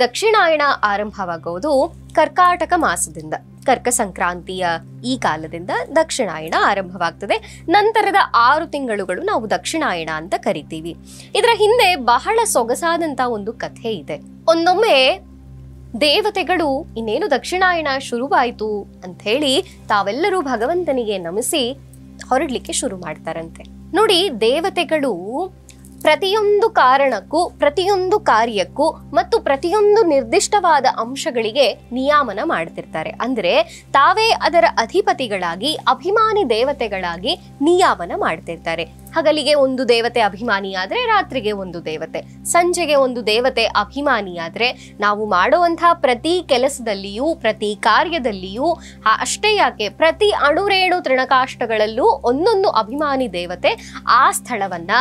ದಕ್ಷಿಣಾಯಣ ಆರಂಭವಾಗುವುದು ಕರ್ಕಾಟಕ ಮಾಸದಿಂದ. ಕರ್ಕ ಸಂಕ್ರಾಂತಿಯ ಈ ಕಾಲದಿಂದ ದಕ್ಷಿಣಾಯಣ ಆರಂಭವಾಗ್ತದೆ. ನಂತರದ 6 ತಿಂಗಳುಗಳು ನಾವು ದಕ್ಷಿಣಾಯಣ ಅಂತ ಕರಿತೀವಿ. ಇದರ ಹಿಂದೆ ಬಹಳ ಸೊಗಸಾದಂತ ಒಂದು ಕಥೆ ಇದೆ. ಒಂದೊಮ್ಮೆ ದೇವತೆಗಳು ಇನ್ನೇನು ದಕ್ಷಿಣಾಯಣ ಶುರುವಾಯಿತು ಅಂತ ಹೇಳಿ ತಾವೆಲ್ಲರೂ ಭಗವಂತನಿಗೆ ನಮಿಸಿ ಹೊರಡ್ಲಿಕ್ಕೆ ಶುರು ಮಾಡ್ತಾರಂತೆ. ನೋಡಿ, ದೇವತೆಗಳು ಪ್ರತಿಯೊಂದು ಕಾರಣಕ್ಕೂ, ಪ್ರತಿಯೊಂದು ಕಾರ್ಯಕ್ಕೂ ಮತ್ತು ಪ್ರತಿಯೊಂದು ನಿರ್ದಿಷ್ಟವಾದ ಅಂಶಗಳಿಗೆ ನಿಯಾಮನ ಮಾಡ್ತಿರ್ತಾರೆ. ಅಂದ್ರೆ ತಾವೇ ಅದರ ಅಧಿಪತಿಗಳಾಗಿ, ಅಭಿಮಾನಿ ದೇವತೆಗಳಾಗಿ ನಿಯಾಮನ ಮಾಡ್ತಿರ್ತಾರೆ. ಹಗಲಿಗೆ ಒಂದು ದೇವತೆ ಅಭಿಮಾನಿಯಾದ್ರೆ ರಾತ್ರಿಗೆ ಒಂದು ದೇವತೆ, ಸಂಜೆಗೆ ಒಂದು ದೇವತೆ ಅಭಿಮಾನಿಯಾದ್ರೆ ನಾವು ಮಾಡುವಂತಹ ಪ್ರತಿ ಕೆಲಸದಲ್ಲಿಯೂ, ಪ್ರತಿ ಕಾರ್ಯದಲ್ಲಿಯೂ, ಅಷ್ಟೇ ಯಾಕೆ ಪ್ರತಿ ಅಣುರೇಣು ತೃಣಕಾಷ್ಟಗಳಲ್ಲೂ ಒಂದೊಂದು ಅಭಿಮಾನಿ ದೇವತೆ ಆ ಸ್ಥಳವನ್ನ,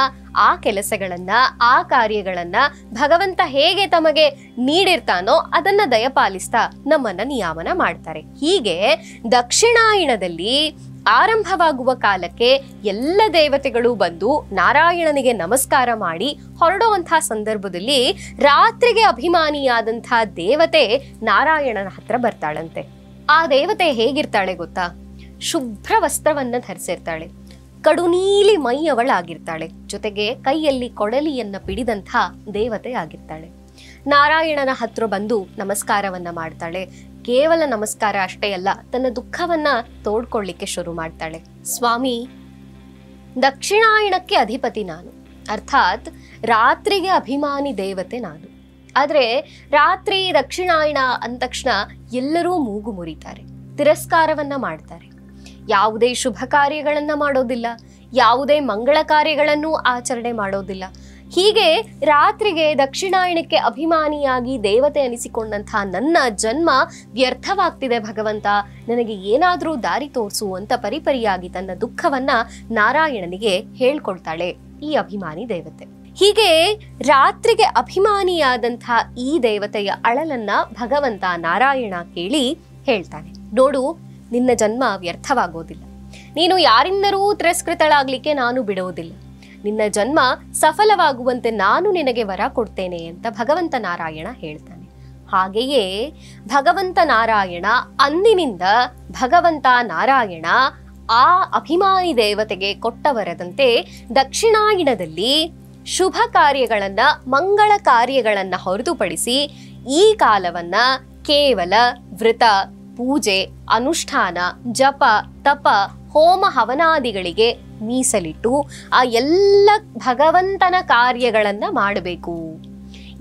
ಆ ಕೆಲಸಗಳನ್ನ, ಆ ಕಾರ್ಯಗಳನ್ನ ಭಗವಂತ ಹೇಗೆ ತಮಗೆ ನೀಡಿರ್ತಾನೋ ಅದನ್ನ ದಯಪಾಲಿಸ್ತಾ ನಮ್ಮನ್ನ ನಿಯಾಮನ ಮಾಡ್ತಾರೆ. ಹೀಗೆ ದಕ್ಷಿಣಾಯಣದಲ್ಲಿ ಆರಂಭವಾಗುವ ಕಾಲಕ್ಕೆ ಎಲ್ಲ ದೇವತೆಗಳು ಬಂದು ನಾರಾಯಣನಿಗೆ ನಮಸ್ಕಾರ ಮಾಡಿ ಹೊರಡುವಂತಹ ಸಂದರ್ಭದಲ್ಲಿ ರಾತ್ರಿಗೆ ಅಭಿಮಾನಿಯಾದಂತಹ ದೇವತೆ ನಾರಾಯಣನ ಹತ್ರ ಬರ್ತಾಳಂತೆ. ಆ ದೇವತೆ ಹೇಗಿರ್ತಾಳೆ ಗೊತ್ತಾ? ಶುಭ್ರ ವಸ್ತ್ರವನ್ನ ಧರಿಸಿರ್ತಾಳೆ, ಕಡುನೀಲಿ ಮೈಯವಳಾಗಿರ್ತಾಳೆ, ಜೊತೆಗೆ ಕೈಯಲ್ಲಿ ಕೊಡಲಿಯನ್ನ ಪಿಡಿದಂಥ ದೇವತೆ ಆಗಿರ್ತಾಳೆ. ನಾರಾಯಣನ ಹತ್ರ ಬಂದು ನಮಸ್ಕಾರವನ್ನ ಮಾಡ್ತಾಳೆ. ಕೇವಲ ನಮಸ್ಕಾರ ಅಷ್ಟೇ ಅಲ್ಲ, ತನ್ನ ದುಃಖವನ್ನ ತೋಡ್ಕೊಳ್ಳಿಕ್ಕೆ ಶುರು ಮಾಡ್ತಾಳೆ. ಸ್ವಾಮಿ, ದಕ್ಷಿಣಾಯಣಕ್ಕೆ ಅಧಿಪತಿ ನಾನು, ಅರ್ಥಾತ್ ರಾತ್ರಿಗೆ ಅಭಿಮಾನಿ ದೇವತೆ ನಾನು. ಆದ್ರೆ ರಾತ್ರಿ ದಕ್ಷಿಣಾಯಣ ಅಂದ ತಕ್ಷಣ ಎಲ್ಲರೂ ಮೂಗು ಮುರಿತಾರೆ, ತಿರಸ್ಕಾರವನ್ನ ಮಾಡ್ತಾರೆ. ಯಾವುದೇ ಶುಭ ಕಾರ್ಯಗಳನ್ನ ಮಾಡೋದಿಲ್ಲ, ಯಾವುದೇ ಮಂಗಳ ಕಾರ್ಯಗಳನ್ನು ಆಚರಣೆ ಮಾಡೋದಿಲ್ಲ. ಹೀಗೆ ರಾತ್ರಿಗೆ ದಕ್ಷಿಣಾಯಣಕ್ಕೆ ಅಭಿಮಾನಿಯಾಗಿ ದೇವತೆ ಅನಿಸಿಕೊಂಡಂತಹ ನನ್ನ ಜನ್ಮ ವ್ಯರ್ಥವಾಗ್ತಿದೆ ಭಗವಂತ, ನನಗೆ ಏನಾದ್ರೂ ದಾರಿ ತೋರಿಸು ಅಂತ ಪರಿಪರಿಯಾಗಿ ತನ್ನ ದುಃಖವನ್ನ ನಾರಾಯಣನಿಗೆ ಹೇಳ್ಕೊಳ್ತಾಳೆ ಈ ಅಭಿಮಾನಿ ದೇವತೆ. ಹೀಗೆ ರಾತ್ರಿಗೆ ಅಭಿಮಾನಿಯಾದಂತಹ ಈ ದೇವತೆಯ ಅಳಲನ್ನ ಭಗವಂತ ನಾರಾಯಣ ಕೇಳಿ ಹೇಳ್ತಾನೆ, ನೋಡು, ನಿನ್ನ ಜನ್ಮ ವ್ಯರ್ಥವಾಗೋದಿಲ್ಲ, ನೀನು ಯಾರಿಂದರೂ ತಿರಸ್ಕೃತಳಾಗ್ಲಿಕ್ಕೆ ನಾನು ಬಿಡೋದಿಲ್ಲ, ನಿನ್ನ ಜನ್ಮ ಸಫಲವಾಗುವಂತೆ ನಾನು ನಿನಗೆ ವರ ಕೊಡ್ತೇನೆ ಅಂತ ಭಗವಂತ ನಾರಾಯಣ ಹೇಳ್ತಾನೆ. ಹಾಗೆಯೇ ಭಗವಂತ ನಾರಾಯಣ ಅಂದಿನಿಂದ ಭಗವಂತ ನಾರಾಯಣ ಆ ಅಭಿಮಾನಿ ದೇವತೆಗೆ ಕೊಟ್ಟ ವರದಂತೆ ದಕ್ಷಿಣಾಯಣದಲ್ಲಿ ಶುಭ ಕಾರ್ಯಗಳನ್ನ, ಮಂಗಳ ಕಾರ್ಯಗಳನ್ನ ಹೊರತುಪಡಿಸಿ ಈ ಕಾಲವನ್ನ ಕೇವಲ ವೃತ, ಪೂಜೆ, ಅನುಷ್ಠಾನ, ಜಪ, ತಪ, ಹೋಮ ಹವನಾದಿಗಳಿಗೆ ಮೀಸಲಿಟ್ಟು ಆ ಎಲ್ಲ ಭಗವಂತನ ಕಾರ್ಯಗಳನ್ನ ಮಾಡಬೇಕು.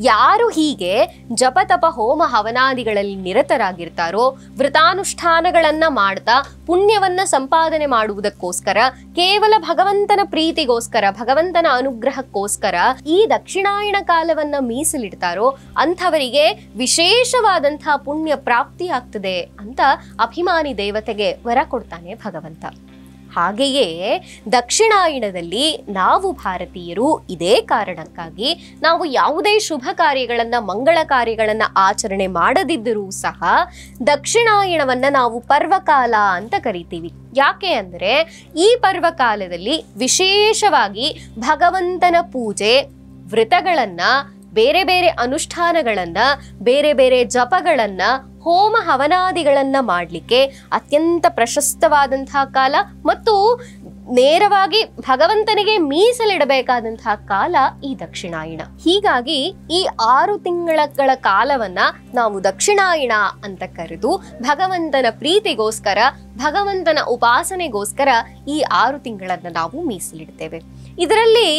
ಯಾರು ಹೀಗೆ ಜಪ, ತಪ, ಹೋಮ ಹವನಾದಿಗಳಲ್ಲಿ ನಿರತರಾಗಿರ್ತಾರೋ, ವೃತಾನುಷ್ಠಾನಗಳನ್ನ ಮಾಡ್ತಾ ಪುಣ್ಯವನ್ನ ಸಂಪಾದನೆ ಮಾಡುವುದಕ್ಕೋಸ್ಕರ, ಕೇವಲ ಭಗವಂತನ ಪ್ರೀತಿಗೋಸ್ಕರ, ಭಗವಂತನ ಅನುಗ್ರಹಕ್ಕೋಸ್ಕರ ಈ ದಕ್ಷಿಣಾಯಣ ಕಾಲವನ್ನ ಮೀಸಲಿಡ್ತಾರೋ ಅಂಥವರಿಗೆ ವಿಶೇಷವಾದಂತಹ ಪುಣ್ಯ ಪ್ರಾಪ್ತಿ ಆಗ್ತದೆ ಅಂತ ಅಭಿಮಾನಿ ದೇವತೆಗೆ ವರ ಕೊಡ್ತಾನೆ ಭಗವಂತ. ಹಾಗೆಯೇ ದಕ್ಷಿಣಾಯಣದಲ್ಲಿ ನಾವು ಭಾರತೀಯರು ಇದೇ ಕಾರಣಕ್ಕಾಗಿ ನಾವು ಯಾವುದೇ ಶುಭ ಕಾರ್ಯಗಳನ್ನ, ಮಂಗಳ ಕಾರ್ಯಗಳನ್ನ ಆಚರಣೆ ಮಾಡದಿದ್ದರೂ ಸಹ ದಕ್ಷಿಣಾಯಣವನ್ನ ನಾವು ಪರ್ವಕಾಲ ಅಂತ ಕರಿತೀವಿ. ಯಾಕೆ ಅಂದ್ರೆ ಈ ಪರ್ವಕಾಲದಲ್ಲಿ ವಿಶೇಷವಾಗಿ ಭಗವಂತನ ಪೂಜೆ, ವ್ರತಗಳನ್ನ, ಬೇರೆ ಬೇರೆ ಅನುಷ್ಠಾನಗಳನ್ನ, ಬೇರೆ ಬೇರೆ ಜಪಗಳನ್ನ, ಹೋಮ ಹವನಾದಿಗಳನ್ನ ಮಾಡಲಿಕ್ಕೆ ಅತ್ಯಂತ ಪ್ರಶಸ್ತವಾದಂತಹ ಕಾಲ ಮತ್ತು ನೇರವಾಗಿ ಭಗವಂತನಿಗೆ ಮೀಸಲಿಡಬೇಕಾದಂತಹ ಕಾಲ ಈ ದಕ್ಷಿಣಾಯಣ. ಹೀಗಾಗಿ ಈ 6 ತಿಂಗಳ ಕಾಲವನ್ನ ನಾವು ದಕ್ಷಿಣಾಯಣ ಅಂತ ಕರೆದು ಭಗವಂತನ ಪ್ರೀತಿಗೋಸ್ಕರ, ಭಗವಂತನ ಉಪಾಸನೆಗೋಸ್ಕರ ಈ 6 ತಿಂಗಳನ್ನ ನಾವು ಮೀಸಲಿಡ್ತೇವೆ. ಇದರಲ್ಲಿ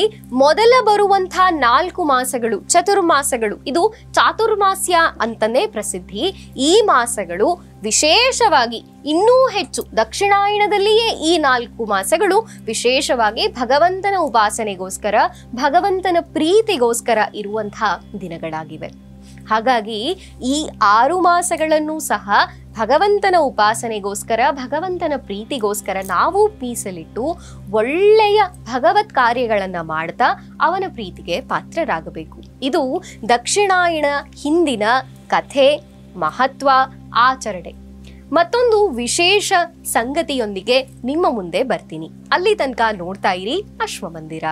ಮೊದಲ ಬರುವಂತಹ 4 ಮಾಸಗಳು ಚತುರ್ಮಾಸಗಳು, ಇದು ಚಾತುರ್ಮಾಸ್ಯ ಅಂತಾನೆ ಪ್ರಸಿದ್ಧಿ. ಈ ಮಾಸಗಳು ವಿಶೇಷವಾಗಿ ಇನ್ನೂ ಹೆಚ್ಚು, ದಕ್ಷಿಣಾಯಣದಲ್ಲಿಯೇ ಈ 4 ಮಾಸಗಳು ವಿಶೇಷವಾಗಿ ಭಗವಂತನ ಉಪಾಸನೆಗೋಸ್ಕರ, ಭಗವಂತನ ಪ್ರೀತಿಗೋಸ್ಕರ ಇರುವಂತಹ ದಿನಗಳಾಗಿವೆ. ಹಾಗಾಗಿ ಈ 6 ಮಾಸಗಳನ್ನು ಸಹ ಭಗವಂತನ ಉಪಾಸನೆಗೋಸ್ಕರ, ಭಗವಂತನ ಪ್ರೀತಿಗೋಸ್ಕರ ನಾವು ಮೀಸಲಿಟ್ಟು ಒಳ್ಳೆಯ ಭಗವತ್ ಕಾರ್ಯಗಳನ್ನ ಮಾಡ್ತಾ ಅವನ ಪ್ರೀತಿಗೆ ಪಾತ್ರರಾಗಬೇಕು. ಇದು ದಕ್ಷಿಣಾಯಣ ಹಿಂದಿನ ಕಥೆ, ಮಹತ್ವ, ಆಚರಣೆ. ಮತ್ತೊಂದು ವಿಶೇಷ ಸಂಗತಿಯೊಂದಿಗೆ ನಿಮ್ಮ ಮುಂದೆ ಬರ್ತೀನಿ. ಅಲ್ಲಿ ತನಕ ನೋಡ್ತಾ ಇರಿ ಅಶ್ವಮಂದಿರ.